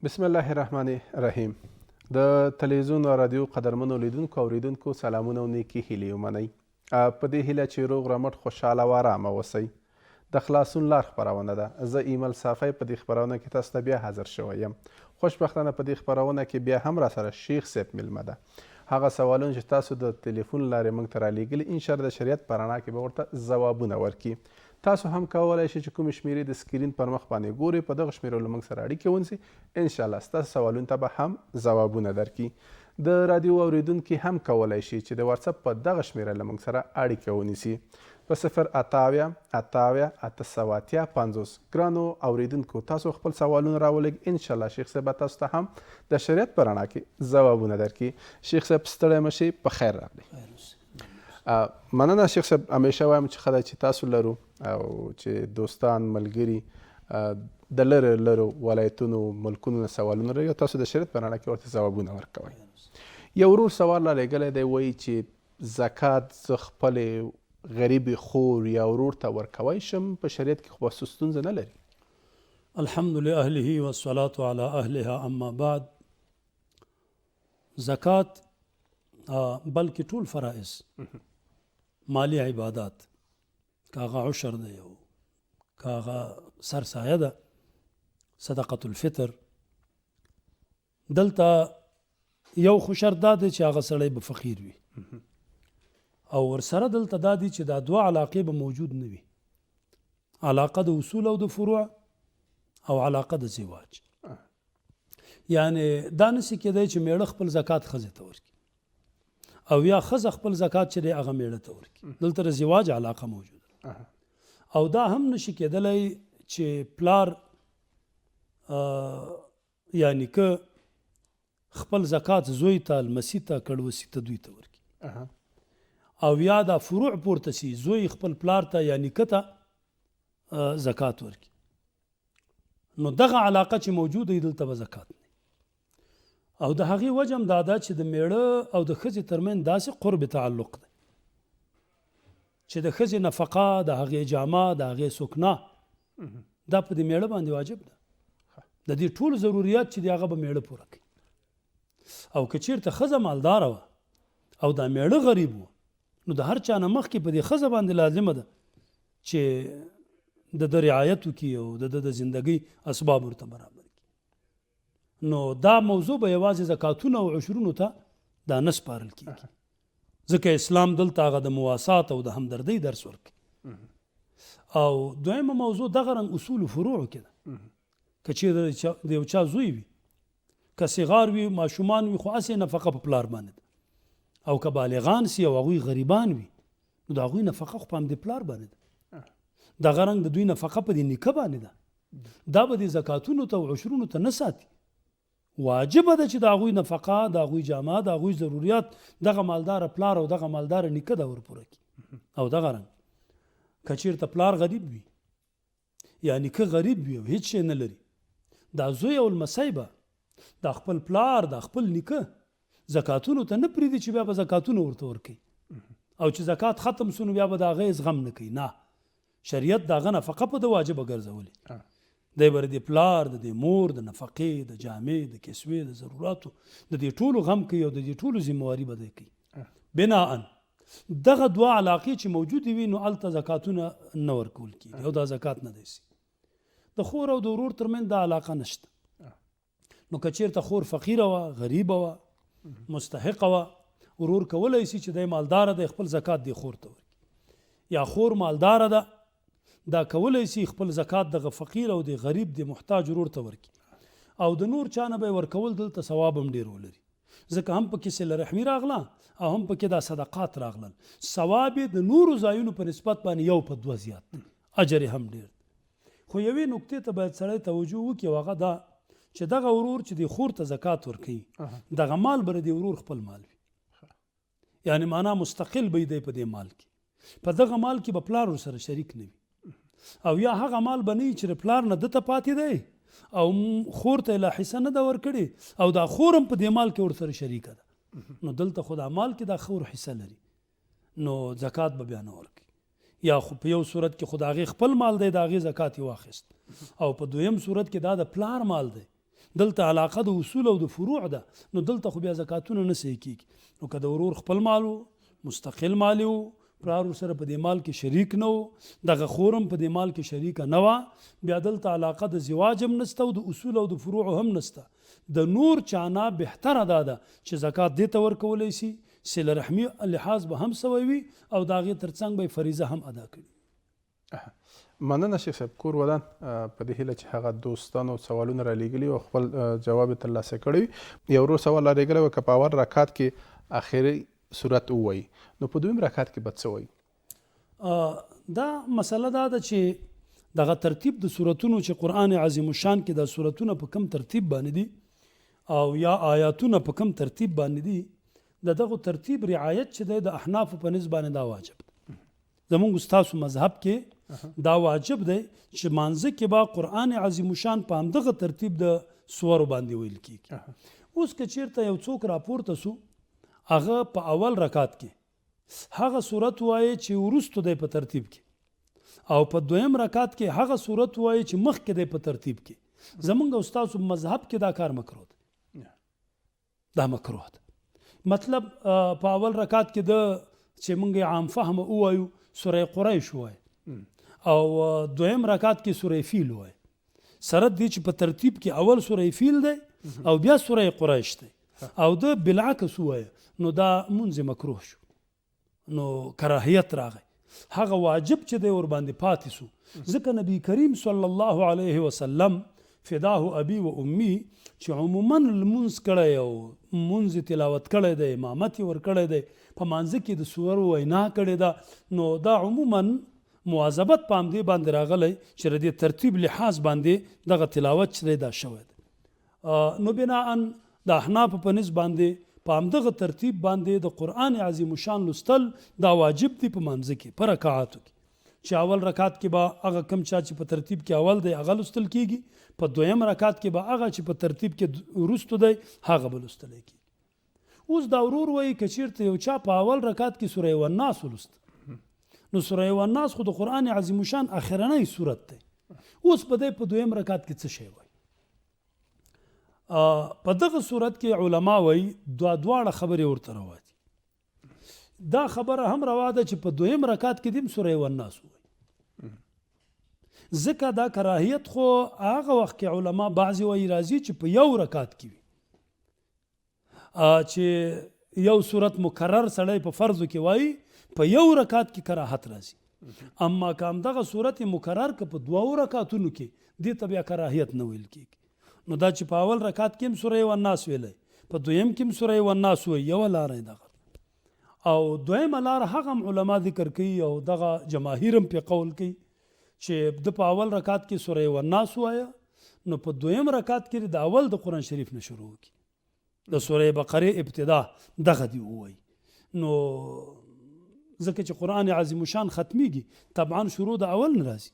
بسم الله الرحمن الرحیم. د تلویزیون او رادیو قدرمنو لیدونکو او اوریدونکو سلامونه او نیکې هیلې ومنئ. په دې هیله چې روغ رمټ خوشحاله او ارامه اوسئ. د خلاصون لار خپرونه ده. زه ایمل صافی په دې خپرونه کې تاسو ته بیا حاضر شوی یم. خوشبختانه په دې خپرونه کې بیا هم راسره شیخ صاحب میلمه ده. هغه سوالونه چې تاسو د تلیفون لارې موږ ته رالیږلي انشاءالله د شریعت په رڼا کې به ورته ځوابونه ورکړي. تاسو هم کولی شئ چې کومې شمیرې د سکرین پر مخ باندې ګورئ، په دغه شمیرو له موږ سره اړیکې ونیسئ. انشاءالله ستاسو سوالونو ته به هم ځوابونه درکړي. د رادیو اوریدونکي هم کولی شي چې د واتساپ په دغه شمیره له موږ سره اړیکه ونیسي په 088 ګرانو اوریدونکو تاسو خپل سوالونه راولئ. انشاءالله شیخ صاحب تاسو ته هم د شریعت په رڼا کې ځوابونه درکړي. شیخ صاحب ستړی مه شئ، په خیر راغلی. مننه شیخ صاحب. همیشه وایم چې ښه ده چې تاسو لرو او چې دوستان ملګري د لرو ولایتونو ملکونو نه سوالونه لري او تاسو د شریعت په رڼا کې ورته ځوابونه ورکوئ. یو ورور سوال رالیږلی دی، وایي چې زکات زه خپلې غریبې خور یا ورور ته ورکوی شم؟ په شریعت کې خو بس ستونزه نه لري. الحمد لأهله والصلاة على أهلها. اما بعد، زکات بلکې ټول فرائض مالی عبادات، کاغه عشر دی او کاغه سرسایه ده، صدقة الفطر، دلته یو خو شرط دا دی چې هغه سړی به فقیر وي او ورسره دلته دا دی چې دا دوه علاقې به موجود نه وي، علاقه د اصول او د فروع او علاقه د زواج. یعنی دا نسی کېدی چې میړه خپل زکات ښځې ته ورکړي او یا ښځه خپل زکات چې دی هغه میړه ته ورکړي. دلته د زواج علاقه موجوده او دا هم نشي کېدلی چې پلار یعنی که خپل زکات زوی ته، لمسي ته، کړوسي ته، دوی ته ورکړي او یا دا فروع پورته سي، زوی خپل پلار ته یا نیکه ته زکات ورکړي. نو دغه علاقه چې موجوده وي دلته به زکات نه او د هغې وجه هم دا ده چې د میړه او د ښځې ترمنځ داسې قرب تعلق دی چې د ښځې نفقه، د هغې جامه، د هغې سکنا دا په دې میړه باندې واجب ده. د دې ټول ضروریات چې دی هغه به میړه پوره کوي. او که چېرته ښځه مالداره وه او دا میړه غریب و، نو د هر چا نه مخکې په دې ښځه باندې لازمه ده چې د ده رعایت وکړي او د ده د زندګۍ اسباب ورته برابر کړي. نو دا موضوع به یوازې زکاتونه او عشرونو ته دا نه سپارل کېږي، ځکه اسلام دلته هغه د مواسات او د همدردۍ درس ورکوي. او دویمه موضوع دغه رنګ اصول و فروعو کې ده. که چېرې د یو چا زوی وي، که صغار وي، ماشومان وي، خو هسې نفقه په پلار باندې ده. او که بالغان سي او هغوی غریبان وي، نو د هغوی نفقه خو په همدې پلار باندې ده. دغه رنګ د دوی نفقه په دې نیکه باندې ده. دا به د زکاتونو ته او عشرونو ته نه ساتي. واجبه ده چې د هغوی نفقه، د هغوی جامه، د هغوی ضروریات دغه مالداره پلار او دغه مالداره نیکه ده ورپوره کړي. او دغه رنګ که چېرته پلار غریب وي یا نیکه غریب وي او هیڅ شی نه لري، دا زوی او لمسی به دا خپل پلار، دا خپل نیکه زکاتونو ته نه پرېږدي چې بیا به زکاتونه ورته ورکوي او چې زکات ختم سو نو بیا به د هغې زغم نه کوي. نه، شریعت د هغه نفقه په ده واجبه ګرځولې. دی به د پلار، د مور، د نفقې، د جامې، د کسوې، د ضروراتو د دې ټولو غم کوي او د دې ټولو ذمهواري به دی کوي. بناءً دغه دوه علاقې چې موجودې وي نو هلته زکاتونه نه ورکول کېږي او دا زکات نه دی سي. د خور او د ورور ترمنځ دا علاقه نشته. نو که چېرته خور فقیره وه، غریبه وه، مستحقه وه، ورور کولی سي چې دی مالداره دی خپل زکات دی خور ته ورکړي. یا خور مالداره ده، دا کولی سي خپل زکات دغه فقیر او د غریب د محتاج ورور ته ورکړي. او د نور چا نه به یې ورکول دلته ثواب هم ډېر ولري، ځکه هم پکې صله رحمي راغله او هم پکې دا صدقات راغلل. ثواب یې د نورو ځایونو په نسبت باندې یو په دوه زیات دی، اجر یې هم ډېر دی. خو یوې نکتې ته باید سړی توجه وکړي او هغه دا چې دغه ورور چې د خور ته زکات ورکوي دغه مال به د ورور خپل مال وي، یعنی معنا مستقل به دی په دې مال کې. په دغه مال کې به پلار ورسره شریک نه وي او یا هغه مال به نه وي چې د پلار نه ده ته پاتې دی او خور ته لا حصه نه ده ورکړې او دا خور هم په دې مال کې ورسره شریکه ده. نو دلته خو دا مال کې دا خور حصه لري، نو زکات به بیا نه ورکوي. یا خو په یو صورت کې خو د هغې خپل مال دی، د هغې زکات یې واخیست، او په دویم صورت کې دا د پلار مال دی، دلته علاقه د اصول او د فروع ده، نو دلته خو بیا زکاتونه نه صحیح کیږي. نو که د ورور خپل مال و، مستقل مال و، پلار سره په دې مال کې شریک نه و، دغه خورم په دې مال کې شریکه نه وه، بیا دلته علاقه د زواج هم نسته او د اصول او د فروع هم نسته. د نور چانه بهتره دا ده چې زکات دې ته ورکولی شي، صله رحمي لحاظ به هم سوی وي او د هغې تر څنګ به یې فریضه هم ادا کړي. مننه شیخ صاحب. کور ودان په دې هیله چې هغه دوستانو سوالونه رالیږلي او خپل جواب یې ترلاسه کړی وي. یو ورور سوال رالیږلی و که په اول رکعت کې آخري صورت ووایي نو په دویم رکعت کې به څه وایي؟ دا مسله دا ده چې دغه ترتیب د صورتونو چې قرآن عظیم الشان کې دا صورتونه په کم ترتیب باندې دي او یا آیاتونه په کم ترتیب باندې دي، د دغه ترتیب رعایت چې دی د احنافو په نسبت باندې دا واجب دی. زمونږ ستاسو مذهب کې دا واجب دی چې مانځه کې به قرآن عظیم الشان په همدغه ترتیب د سورو باندې ویل کیږي. اوس که چیرته یو څوک راپورته سو هغه په اول رکعت کې هغه صورت وایي چې وروستو دی په ترتیب کې، او په دویم رکعت کې هغه صورت وایي چې مخکې دی په ترتیب کې، زمونږ او ستاسو مذهب کې دا کار مکروه دی. دا مکروه ده. مطلب په اول رکعت کې د چې مونږ عام فهم ووایو سوره قریش وایي او دویم رکعت کې سوره فیل وایي، سره دې چې په ترتیب کې اول سوره فیل دی او بیا سوره قریش دی او د بالعکس وایي، نو دا منځ مکروه شو، نو کراهیت راغی. هغه واجب چې دی ور باندې پاتې سو، ځکه نبی کریم صلی الله علیه وسلم فداه ابي و امي چې عموما لمونځ کړی او مونځ تلاوت کړی دی، امامت ور کړی دی، په مانځه کې د سورو وینا کړې ده، نو دا عموما مواظبت په همدې باندې راغلی چې د دې ترتیب لحاظ باندې دغه تلاوت چې دی دا شوی دی. نو بناء د احناف په نسبت باندې په همدغه ترتیب باندې د قرآن عظیم الشان لوستل دا واجب دی په مانځه کې، په رکعاتو کې، چې اول رکعت کې به هغه کم چا چې په ترتیب کې اول دی هغه لوستل کیږي، په دویم رکعت کې به هغه چې په ترتیب کې وروستو دی هغه به لوستل کیږي. اوس دا ورور وایي که چیرته یو چا په اول رکعت کې سوره والناس ولوست، نو سوره والناس خو د قرآن عظیم الشان اخرنی صورت دی، اوس په دې په دویم رکعت کې څه شی وایي؟ په دغه صورت کې علما وایي دواړه خبرې ورته روا دي. دا خبره هم روا ده چې په دویم رکعت کې دیم سوره والناس وایي، ځکه دا کراهیت خو هغه وخت کې علما بعضې وایي راځي چې په یو رکعت کې وي، چې یو صورت مکرر سړی په فرضو کې وایي په یو رکعت کې کراهت راځي، اما که همدغه صورت مکرر که په دوو رکعتونو کې دې ته بیا کراهیت نه ویل کېږي. نو دا چې په اول رکعت کې هم سوره والناس ویلی، په دویم کې هم سوره والناس وایي، یوه لاره یې دغه، او دویمه لاره هغه هم علما ذکر کوي او دغه جماهیر هم پې قول کوي چې د په اول رکعت کې سوره والناس وایه، نو په دویم رکعت کې د اول د قرآن شریف نه شروع وکړي، د سوره بقره ابتدا دغه دی ووایي. نو ځکه چې قرآن عظیم الشان ختمیږي طبعا شروع د اول نه راځي،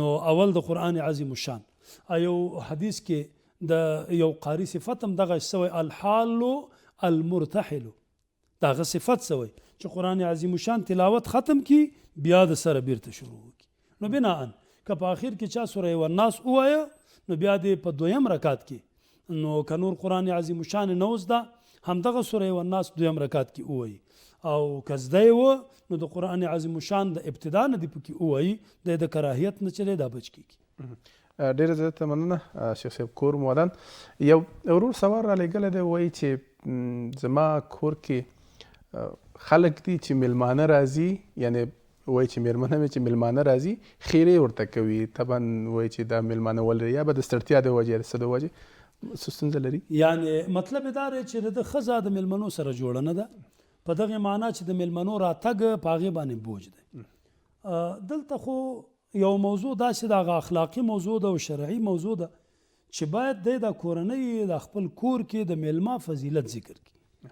نو اول د قرآن عظیم الشان. ایو حدیث کې د یو قاری صفت هم دغه سوی الحال المرتحل، دغه صفت سوی چې قرآن عظیم الشان تلاوت ختم کی بیا د سره بیرته شروع کی. نو بناء که په آخر کې چا سوره والناس ووایه نو بیا دې په دویم رکعت کې، نو که نور قرآن عظیم الشان نه وزده همدغه سوره والناس دویم رکعت کې ووایي، او که زده یې و نو د قرآن عظیم الشان د ابتدا نه دې پکې ووایي، د کراهیت نه چې دی دا بچ کېږي. ډېره زیاته مننه شیخ صاحب. کور مودان یو ورور سوال رالیږلی دی، وایي چې زما کور کې خلک دي چې میلمانه راځي، یعنی وایي چې میرمنه مې چې میلمانه راځي خیرې ورته کوي، طبعا وایي چې دا میلمانه ولري یا به د ستړتیا د وجې څه د وجې څه ستونزه لري؟ یعنی مطلب دا دی چې د ښځه د میلمنو سره جوړه نه ده، په دغه معنا چې د میلمنو راتګ په هغې باندې بوج دی. دلته خو یو موضوع داسې د هغه اخلاقي موضوع ده او شرعي موضوع ده چې باید دی د کورنۍ د خپل کور کې د میلمه فضیلت ذکر کړي،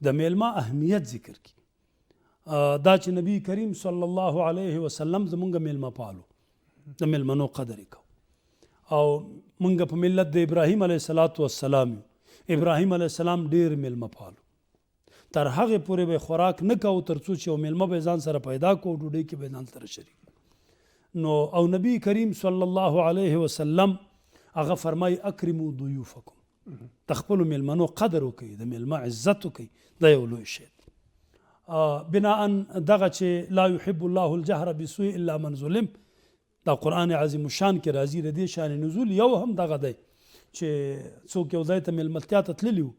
د میلمه اهمیت ذکر کړي. دا چې نبی کریم صلی الله علیه وسلم زمونږ میلمه پالو، د میلمنو قدر یې کو، او مونږ په ملت د ابراهیم علیه السلام یو، ابراهیم علیه السلام ډیر میلمه پالو، تر هغې پورې به خوراک نه کوو تر څو چې یو میلمه به ځان سره پیدا کو، ډوډۍ کې به ځان سره شریک. نو او نبی کریم صلی الله علیه وسلم هغه فرمای اکرمو ضیوفکم د خپلو میلمنو قدر وکړئ د میلمه عزت وکړئ دا یو لوی شی بناء دغه چې لا يحب الله الجهر بالسوء الا من ظلم دا قرآن عظیم الشان کې راځي د دې شان نزول یو هم دغه دی چې څوک یو ځای ته میلمستیا ته تللي وو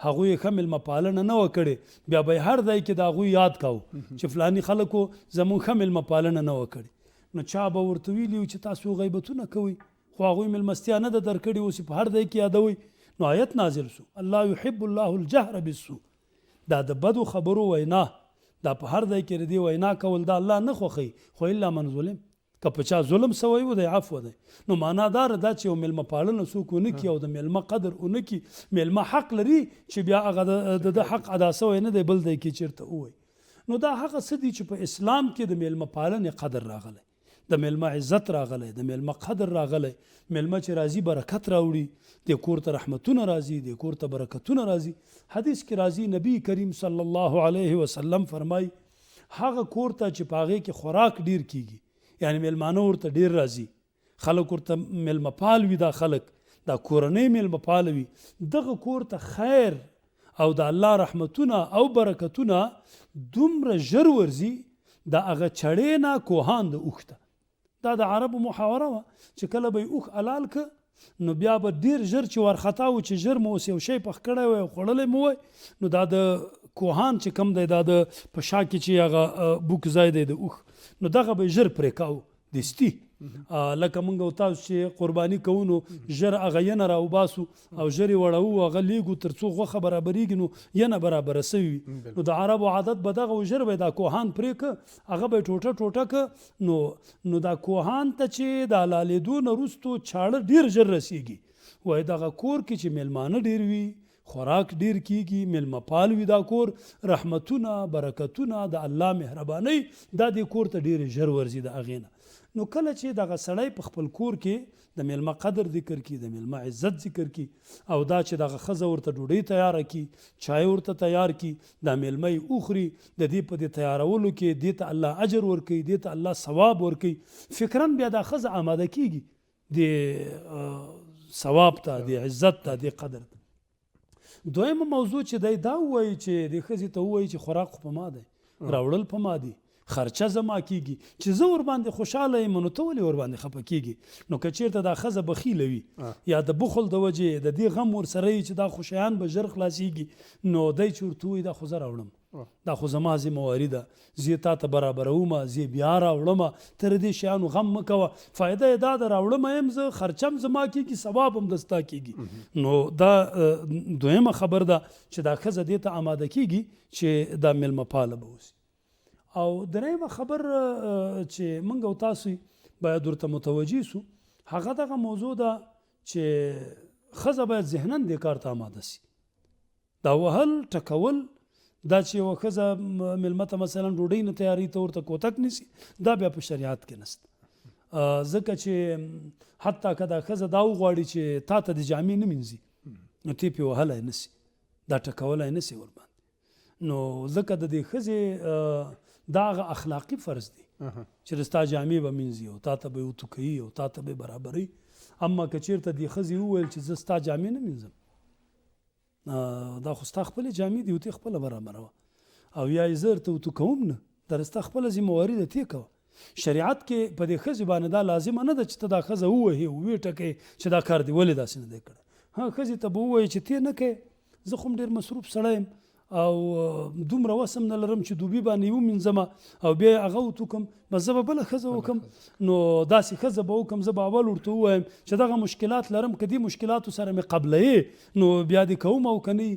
هغوی یې ښه میلمه پالنه نه وه کړې بیا به یې هر ځای کې د هغوی یاد کاوه چې فلاني خلکو زموږ ښه میلمه پالنه نه وه کړې نو چا به ورته ویلي وي چې تاسو غیبتونه کوئ خو هغوی میلمستیا نه ده درکړې اوس په هر ځای کې یادوئ نو آیت نازل سو الله يحب الله الجهر بالسوء دا د بدو خبرو وینا دا په هر ځای کې ردی وینا کول دا الله نه خوښي خو الا من ظلم که په چا ظلم سوی و دی عفو دی نو معنا دار دا چې یو میلمه پالنه څوک ونه کړي او د میلمه قدر ونه کړي میلمه حق لري چې بیا هغه د حق ادا سوی نه دی بل دی کې چېرته ووایي نو دا هغه څه دي چې په اسلام کې د میلمه پالنې قدر راغلی د میلمه عزت راغلی د میلمه قدر راغلی میلمه چې راځي برکت راوړي د کور ته رحمتونه راځي د کور ته برکتونه راځي حدیث کې راځي نبی کریم صلی الله علیه وسلم فرمای هغه کور ته چې په هغې کې خوراک ډیر کیږي یعنی میلمانه ورته ډیر راځي خلک ورته میلمه پال وي دا خلک دا کورنۍ میلمه پال وي دغه کور ته خیر او د الله رحمتونه او برکتونه دومره ژر ورځي د هغه چړې نه کوهان د اوښ ته دا د عربو محاوره وه چې کله به یې اوښ حلال که نو بیا به ډیر ژر چې وارخطا و چې ژر مو اوس یو شی پخ کړی وی او خوړلی مو وی نو دا د کوهان چې کم دی دا د په شا کې چې هغه بوک ځای دی د اوښ نو دغه به ژر پرې کاو دستي لکه موږ او تاسو چې قرباني کوو نو ژر هغه ینه راوباسو او ژر یې وړوو هغه لیږو تر څو غوښه برابرېږي نو ینه برابره سوي وي نو د عربو عادت به دغه و ژر به دا کوهان پرې که هغه به یې ټوټه ټوټه که نو دا کوهان ته چې د حلالېدو نه وروستو چاړه ډېر ژر رسېږي وایي دغه کور کې چې میلمانه ډېر وي خوراک ډیر کیږي میلمه پال وي دا کور رحمتونه برکتونه د الله مهرباني دا د کور ته ډیر ژر ورځي د هغې نه نو کله چې دغه سړی په خپل کور کې د میلمه قدر ذکر کړي د میلمه عزت ذکر کړي او دا چې دغه ښځه ورته ډوډۍ تیاره کړي چای ورته تیار کړي دا میلمه یې وخوري د دې په دې تیارولو کې دې ته الله اجر ورکوي دې ته الله ثواب ورکوي فکراً بیا دا ښځه آماده کیږي د ثواب ته د عزت ته د قدر ته دویمه موضوع چې دی دا ووایي چې د ښځې ته ووایي چې خوراک خو په ما دی راوړل په ما دي خرچه زما کیږي چې زه ورباندې خوشحاله یم نو ته ولې ورباندې خفه کیږي نو که چېرته دا ښځه بخیله وي یا د بخل د وجې د دې غم ورسره وي چې دا خو شیان به ژر خلاصیږي نو دی چې ورته ووایي دا خو زه راوړم دا خو زما ذمهواري ده زه یې تا ته برابرومه زه یې بیا راوړمه ته د دې شیانو غم مه کوه فایده یې دا ده راوړمه یم زه خرچه هم زما کیږي ثواب هم د ستا کیږي نو دا دویمه خبر ده چې دا ښځه دې ته آماده کیږي چې دا میلمه پاله به اوسي او درېیمه خبر چې موږ او تاسو باید ورته متوجه سو هغه دغه موضوع ده چې ښځه باید ذهناً دې کار ته آماده سي دا وهل ټکول دا چې یوه ښځه میلمه ته مثلا ډوډۍ نه تیاري ته ورته کوتک نیسي دا بیا په شریعت کې نشته ځکه چې حتی که دا ښځه دا وغواړي چې تا ته د جامې نه مینځي نو تی پې وهلی نسي دا ټکولی نسي ورباندې نو ځکه د دې ښځې دا هغه اخلاقي فرض دی چې د ستا جامې به مینځي او تا ته به یې وتو کوي او تا ته به یې برابروي اما که چېرته دې ښځې وویل چې زه ستا جامې نه مینځم دا خو ستا خپلې جامې دي او تی خپله برابروه او یا یې زه درته وتو کوم نه دا ستا خپله ذمهواري ده تی کوه شریعت کې په دې ښځې باندې دا لازمه نه ده چې ته دا ښځه ووهې او ویې ټکوې چې دا کار دې ولې داسې نه دی کړی ښځې ته به ووایې چې تی نه کوې زه خو هم ډېر مصروف سړی یم او دومره وس هم نه لرم چې دوبي باندې یې ومینځمه او بیا یې هغه وتوکم بس زه به بله ښځه وکړم نو داسې ښځه به وکړم زه به اول ورته ووایم چې دغه مشکلات لرم که دې مشکلاتو سره مې قبلوې نو بیا دې کوم او که نه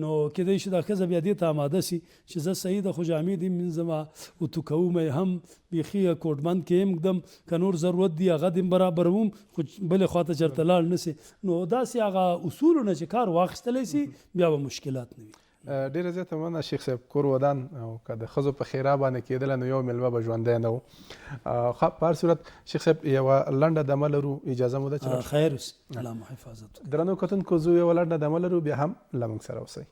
نو کیدای شي دا ښځه بیا دې ته آماده سي چې زه صحیح ده خو جامې دې مینځمه وتو کوم یې هم بیخي کوټبند کې یې ږدم که نور ضرورت دی هغه دې برابروم خو بلې خوا ته چېرته لاړ نه سي نو داسې هغه اصولو نه چې کار واخیستلی سي بیا به مشکلات نه وي ډیره زیاته مننه شیخ صاحب کور ودان او که د ښځو په خیره باندې کېدله نو یو میلمه به ژوندی نه و په هر صورت شیخ صاحب یوه لنډه دمه لرو اجازه مو ده چې خیر اوسي الله مو حفاظت درنو کتونکو زه یوه لنډه دمه لرو بیا هم له موږ سره اوسئ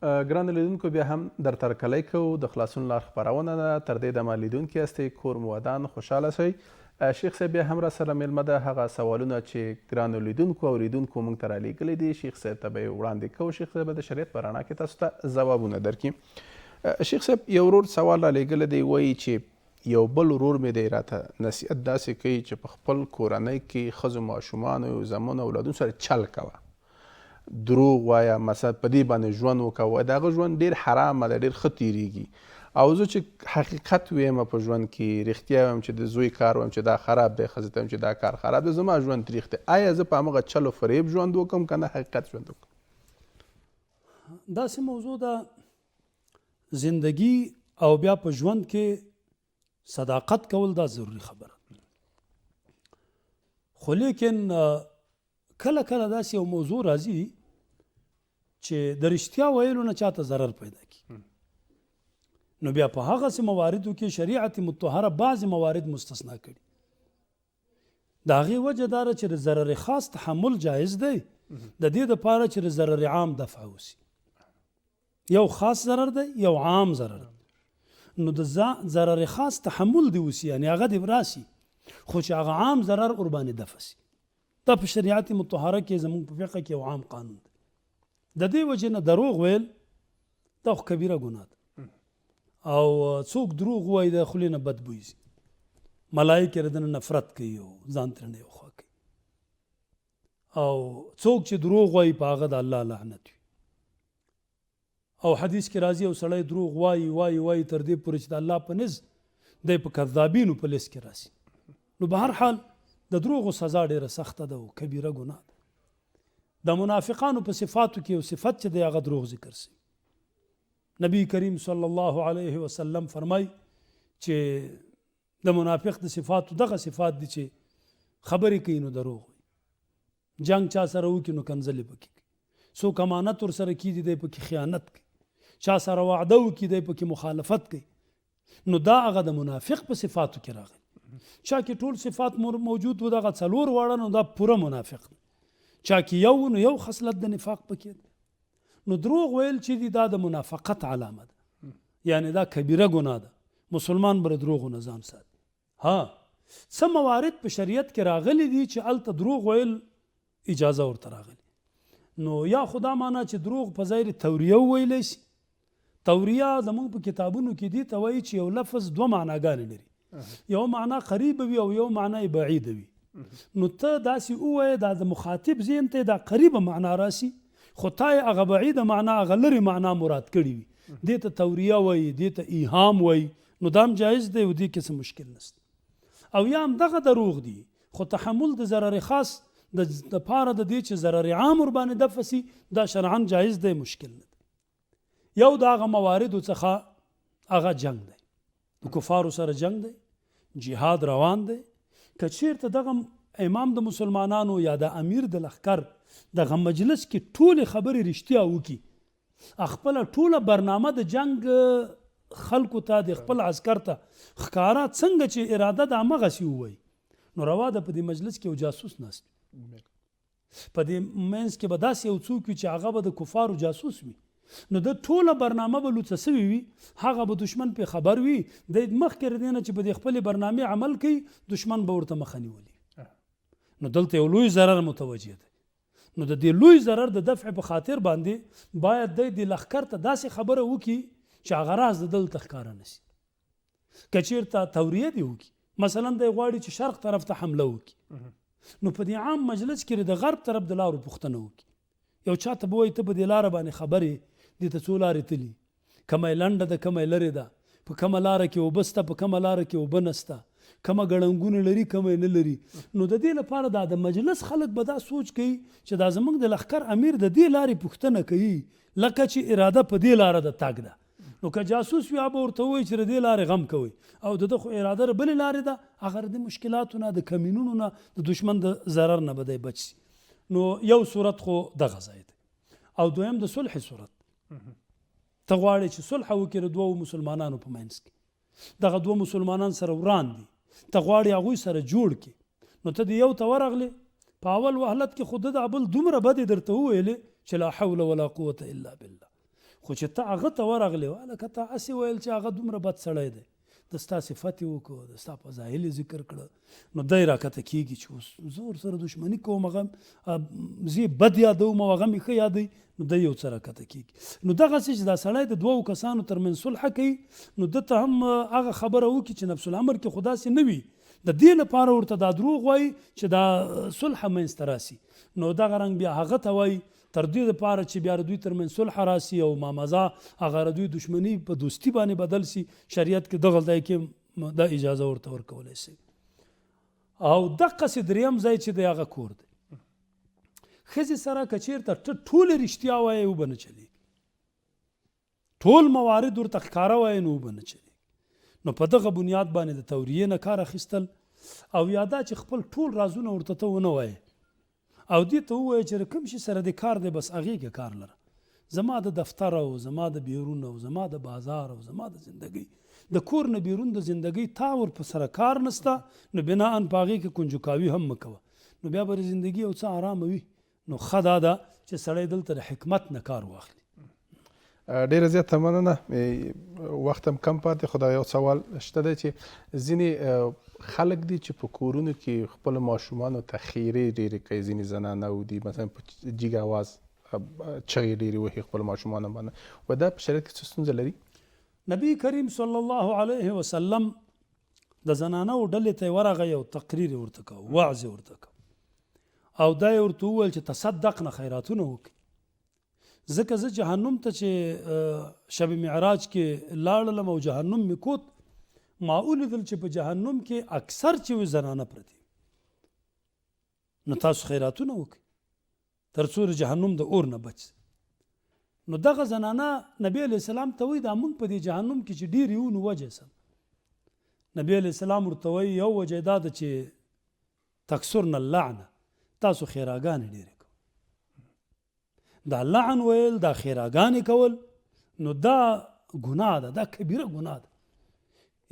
ګرانو لیدونکو بیا هم در ترکلی کوو د خلاصون لار خپرونه ده. تر دې دمه لیدونکي یاستئ، کور مو ودان، خوشحاله شئ. شیخ صاحب بیا هم را سره میلمه ده. هغه سوالونه چې ګرانو لیدونکو او اوریدونکو موږ ته رالیږلي دي، شیخ صاحب ته به یې وړاندې کوو. شیخ صاحب به د شریعت په رڼا کې تاسو ته ځوابونه درکړي. شیخ صاحب یو ورور سوال رالیږلی دی، وایي چې یو بل ورور مې دی راته نصیحت داسې کوي چې په خپل کورنۍ کې ښځو ماشومانو زمونو اولادونو سره چل کوه، دروغ وایه، مثلا په دې باندې ژوند وکوه، د هغه ژوند ډېر حرامه ده، ډېر ښه تېرېږي. او زه چې حقیقت ویم په ژوند کې، رښتیا ویم چې د زوی کار ویم چې دا خراب دی، ښځې ته ویم چې دا کار خراب دی، زما ژوند تریخ دی. آیا زه په همغه چل و فریب ژوند وکړم که نه حقیقت ژوند وکړم؟ داسې موضوع ده، زندگی او بیا په ژوند کې صداقت کول دا ضروري خبره. خو لیکن کله کله داسې یو موضوع راځي چې د رښتیا ویلو نه چاته ضرر پیدا کړي، نو بیا په هغسې مواردو کې شریعت مطهره بعضې موارد مستثنا کړي. د هغې وجه دا ده چې د ضرر خاص تحمل جایز دی، د دې دپاره چې د ضرر عام دفع وسي. یو خاص ضرر دی، یو عام ضرر دی، نو د ضرر خاص تحمل دی وسي، یعنی هغه دې راسي، خو چې هغه عام ضرر ورباندې دفع سي. دا په شریعت مطهره کې زموږ په فقه کې یو عام قانون دی. د دې وجې نه دروغ ویل دا خو کبیره ګناه ده، او څوک دروغ وایي د خولې نه بد بوی ځي، ملایکې د نه نفرت کوي او ځان ترې یو خوا کوي، او څوک چې دروغ وایي په هغه د الله لعنت وي. او حدیث کې راځي یو سړی دروغ وایي وایي وایي تر دې پورې چې د الله په نزد دی په کذابینو په لیست کې راسي. نو به هر حال د دروغو سزا ډېره سخته ده او کبیره ګناه ده. د منافقانو په صفاتو کې یو صفت چې دی هغه دروغ ذکر شي. نبی کریم صلی الله علیه وسلم فرمای چې د منافق د صفاتو دغه صفات دي چې خبرې کوي نو دروغ وي، جنگ چا سره وکړي نو کنځلې پکې کوي، څوک امانت ورسره کیږي دی پکې خیانت کوي، چا سره وعده وکړي دی پکې مخالفت کوي. نو دا هغه د منافق په صفاتو کې راغلی. چا کې ټول صفات موجود و دغه څلور واړه نو دا پوره منافق دی. چا کې یو نو یو خصلت د نفاق پکې دی. نو دروغ ویل چې دی دا د منافقت علامه ده، یعنی دا کبیره ګناه ده. مسلمان بر دروغو نه ځان ساتي. ها څه موارد په شریعت کې راغلي دي چې هلته دروغ ویل اجازه ورته راغلي. نو یا خدا معنا چې دروغ په ځای توریه وویلی شي. توریه زموږ په کتابونو کې دي ته وایي چې یو لفظ دوه معناګانې لري، یو معنا قریب وي او یو معنا بعید وي. نو ته داسې ووایې دا د مخاطب ذهن ته دا قریبه معنا راسي، خو تا یې هغه بعیده معنا هغه لرې معنا مراد کړي وي. دې ته توریه وایي، دې ته ایهام وایي. نو دا هم جایز دی او دې کې څه مشکل نشته. او یا هم دغه دروغ دي خو تحمل د ضرر خاص د پاره د دې چې ضرر عام ورباندې دفع سي دا شرعاً جایز دی، مشکل نه دی. یو د هغه مواردو څخه هغه جنگ دی، د کفارو سره جنگ دی، جهاد روان دی. که چیرته دغه امام د مسلمانانو یا د امیر د لښکر دغه مجلس کې ټولې خبرې رښتیا وکړي، خپله ټوله برنامه د جنگ خلکو ته د خپل عسکر ته ښکاره څنګه چې اراده د همغسې ووایي، نو روا ده په دې مجلس کې یو جاسوس ناست وي. په دې منځ کې به داسې یو څوک وي چې هغه به د کفارو جاسوس وي. نو د ټوله برنامه به لوڅه سوي وي، هغه به دشمن پې خبر وي، د مخکې د دې نه چې په دې خپلې برنامې عمل کوي دشمن به ورته مخه نیولي. نو دلته یو لوی ضرر متوجه دی. نو د دې لوی ضرر د دفع په خاطر باندې باید د لښکر ته داسې خبره وکړي چې هغه راز د دلته ښکاره نه شي. که چېرته توریه دې وکړي، مثلا دی غواړي چې شرق طرف ته حمله وکړي، نو په دې عام مجلس کې د غرب طرف د لارو پوښتنه وکړي. یو چا ته به وایي ته په دې لاره باندې خبرې دې ته څو لارې تلي، کومه یې لنډه ده کومه یې لرې ده، په کومه لاره کې اوبه سته په کومه لاره کې اوبه نسته، کومه ګړنګونه لري کومه یې نه لري. نو د دې لپاره دا د مجلس خلک به دا سوچ کوي چې دا زموږ د لښکر امیر د دې لارې پوښتنه کوي لکه چې اراده په دې لاره د تګ ده. نو که جاسوس وي به ورته ووایي چې د دې لارې غم کوي او د ده خو اراده د بلې لارې ده، هغه د مشکلاتو نه د کمینونو نه د دشمن د ضرر نه به دی بچ شي. نو یو صورت خو دغه ځای دی. او دویم د صلح صورت، ته غواړې چې صلح وکړې د دوو مسلمانانو په منځ کې، دغه دوه مسلمانان سره وران دي، ته غواړې هغوی سره جوړ کړې، نو ته د یو ته ورغلې په اول وهلت کې خو د بل دومره بدې درته وویلې چې لا حول ولا قوة الا بالله، خو چې ته هغه ته ورغلې وه لکه ته هسې ویل چې هغه دومره بد سړی دی د ستا صفت یې وکړو د ستا فضایل یې ذکر کړه نو دی راکته کېږي چې اوس زه ورسره دښمني کوم هغه زه یې بد یادوم او هغه مې ښه یادوي نو دی یو څه راکته کېږي نو دغسې چې دا سړی د دوو کسانو ترمنځ صلح کوي نو ده ته هم هغه خبره وکړي چې نفس الامر کې خو داسې نه وي د دې لپاره ورته دا دروغ وایي چې دا صلح منځته راسي نو دغه رنګ بیا هغه ته وایي تر دې دپاره چې بیا د دوی ترمنځ صلح راسي او مامزه هغه د دوی دښمني په دوستي باندې بدل سي شریعت کې دغه ځای کې دا اجازه ورته ورکولی سي او دقسې دریم ځای چې دی هغه کور دی ښځې سره که چېرته ته ټولې رښتیا وایې اوبه نه چلېږي ټول موارد ورته ښکاره وایې نو اوبه نه چلېږي نو په دغه بنیاد باندې د توریې نه کار اخیستل او یا دا چې خپل ټول رازونه ورته ته ونه وایې او دې ته ووایه چې کوم شي سره د کار دی بس هغې کې کار لره زما د دفتر او زما د بیرون او زما د بازار او زما د زندګۍ د کور نه بیرون د زندګۍ تا ور په سره کار نسته نو بناء په هغې کې کنجکاوي هم مه کوه نو بیا به د زندګي یو څه ارامه وي نو ښه دا ده چې سړی دلته د حکمت نه کار واخلي ډیره زیاته مننه وخت هم کم پاتې خو دا یو سوال شته دی چې ځینې خلک دي چې په کورونو کې خپلو ماشومانو ته خیرې ډېرې کوي ځینې زنانه او دي مثلا په جګ اواز چغې ډېرې وهي خپلو ماشومانو باندې و دا په شریعت کې څه ستونزه لري نبی کریم صلی الله علیه وسلم د زنانو ډلې ته ورغی او تقریر ورته کوه وعظ ورته کوه او دا یې ورته وویل چې تصدق نه خیراتونه وکړي ځکه زه جهنم ته چې شب معراج کې لاړلم او جهنم مې کوت ما ولیدل چې په جهنم کې اکثر چې وي زنانه پرتې نو تاسو خیراتونه وکړئ تر څو جهنم د اور نه بچ نو دغه زنانه نبی علیه السلام ته وایي دا موږ په دې جهنم کې چې ډېر یو نو وجه سم نبی علیه السلام ورته وایي یو وجه دا ده چې تکثرن اللعنه تاسو خیراګانې ډېرې دا لعن ویل دا خیراګانې کول نو دا ګناه ده دا کبیره ګناه ده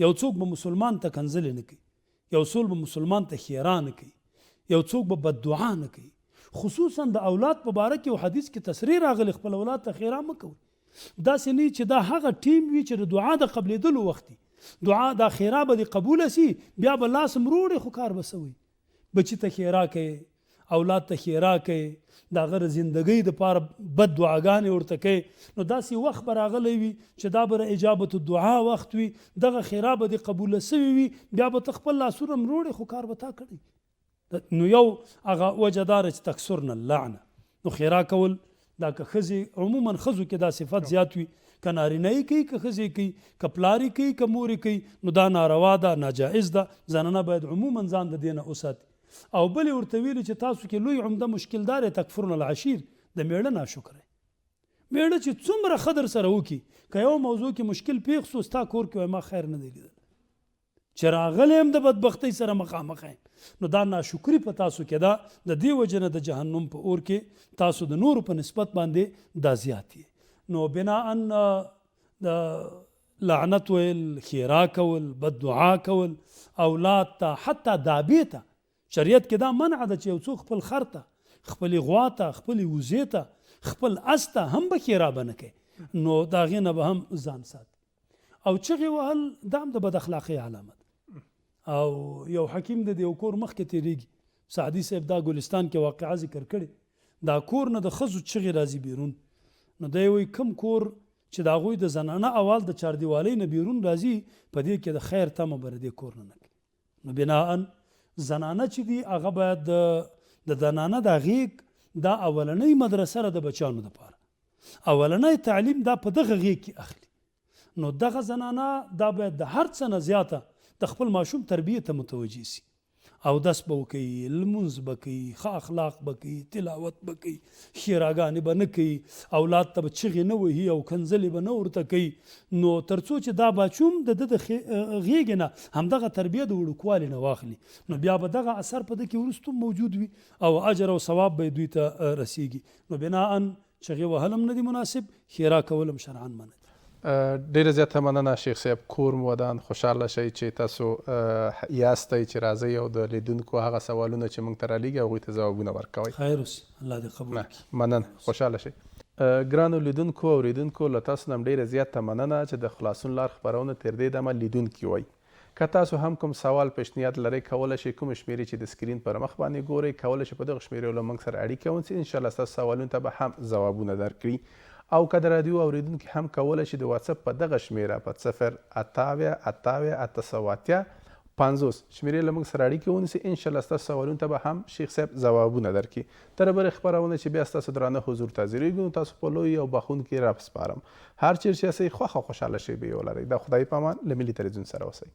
یو څوک به مسلمان ته کنځلې نه کوي یو څوک به مسلمان ته خیرا نه کوي یو څوک به بددعا نه کوي خصوصا د اولاد په باره کې حدیث کې تصریح راغلی خپل اولاد ته خیرا مه کوئ داسې نه چې دا هغه ټیم وي چې د دعا د قبلېدلو وخت دعا دا خیرا به دې قبوله سي بیا به لاس مروړې خو کار به څه وي بچي ته خیرا کوي اولاد ته خیرا کوي د هغه زندګۍ دپاره بد دعاګانې ورته کوي نو داسې وخت به راغلی وي چې دا به اجابت الدعا وخت وي دغه خیرا به دې قبوله سوي وي بیا به ته خپل لاسونه مروړې خو کار به تا کړی نو یو هغه وجه داره چې تکثرن اللعنه نو خیرا کول دا که ښځې عموما ښځو کې دا صفت زیات وي که نارینه یې کوي که ښځې کوي که پلار یې کوي که مور یې کوي نو دا ناروا ده ناجائز ده زنانه باید عموما ځان د دې نه وساتي او بلې ورته ویلي چې تاسو کې لوی عمده مشکل دار تکفرن العشیر د میړه ناشکری میړه چې څومره ښه در سره وکړي که یو موضوع کې مشکل پیښ سو ستا کور کې وایي ما خیر نه دی لیدلی چې راغلی یم د بدبختۍ سره مخامخ یم نو دا ناشکري په تاسو کې ده د دې وجې نه د جهنم په اور کې تاسو د نورو په نسبت باندې دا زیات یې نو بناء د لعنت ویل خیرا کول بد دعا کول اولاد ته حتی دابې ته شریعت کې دا منع ده چې یو څوک خپل خر ته خپلې غوا ته خپلې وزې ته خپل اس ته هم به خیرا به نه کوي نو د هغې نه به هم ځان ساتي او چغې وهل دا هم د بد اخلاقۍ علامه ده او یو حکیم د یو کور مخکې تېرېږي سعدي صاحب دا ګلستان کې واقعه ذکر کړې دا کور نه د ښځو چغې راځي بیرون نو دی وایي کوم کور چې د هغوی د زنانه اواز د چاردیوالۍ نه بیرون راځي په دې کې د خیر تمه به د دې کور نه کوي نو بناءً زنانه چې دي هغه باید د زنانه د غیږ دا اولنۍ مدرسه ده د بچیانو دپاره اولنۍ تعلیم دا په دغه غیږ کې اخلي نو دغه زنانه دا باید د هر څه نه زیاته د خپل ماشوم تربیې ته متوجه سي او دس به وکوي لمونځ به کوي ښه اخلاق به کوي تلاوت به کوي ښېراګانې به نه کوي اولاد ته به چغې نه وهي او کنځلې به نه ورته کوي نو تر څو چې دا بچوم د ده د غېږې نه همدغه تربیه د وړوکوالي نه واخلي نو بیا به دغه اثر په ده کې وروسته موجود وي او اجر او ثواب به دوی ته رسیږي نو بناءً چغې وهل هم نه دي مناسب ښېرا کول هم شرعاً منع دي ډیره زیاته مننه شیخ صاحب کور مو ودان خوشحاله شئ چې تاسو یاستئ چې راځئ او د لیدونکو هغه سوالونه چې موږ ته رالیږي هغوی ته ځوابونه ورکوئ خیر اوسي الله دې قبول کړي مننه خوشحاله شئ ګرانو لیدونکو او اوریدونکو له تاسو نه هم ډیره زیاته مننه چې د خلاصون لار خپرونه تر دې دمه لیدونکي وئ. که تاسو هم کوم سوال پیشنهاد لرئ کولی شئ کوم شمیرې چې د سکرین پر مخ باندې ګورئ کولی شئ په دغه شمیرې له موږ سره اړیکه ونیسئ. انشاءالله ستاسو سوالونو ته به هم ځوابونه درکړي. او که د رادیو اوریدونکي هم کولی شي د واتساپ په دغه شمیره په 0888850 شمیرې له موږ سره اړیکه ونیسئ. انشاءالله ستاسو سوالونو ته به هم شیخ صاحب ځوابونه درکړي. تر بلې خپرونه چې بیا ستاسو درانه حضور ته حاضرېږو نو تاسو په لوی او بخښونکي رب سپارم. هر چیرې چې یاستئ خوښ او خوشحاله شئ به یې ولرئ. د خدای په امان له ملي تلویزیون سره اوسئ.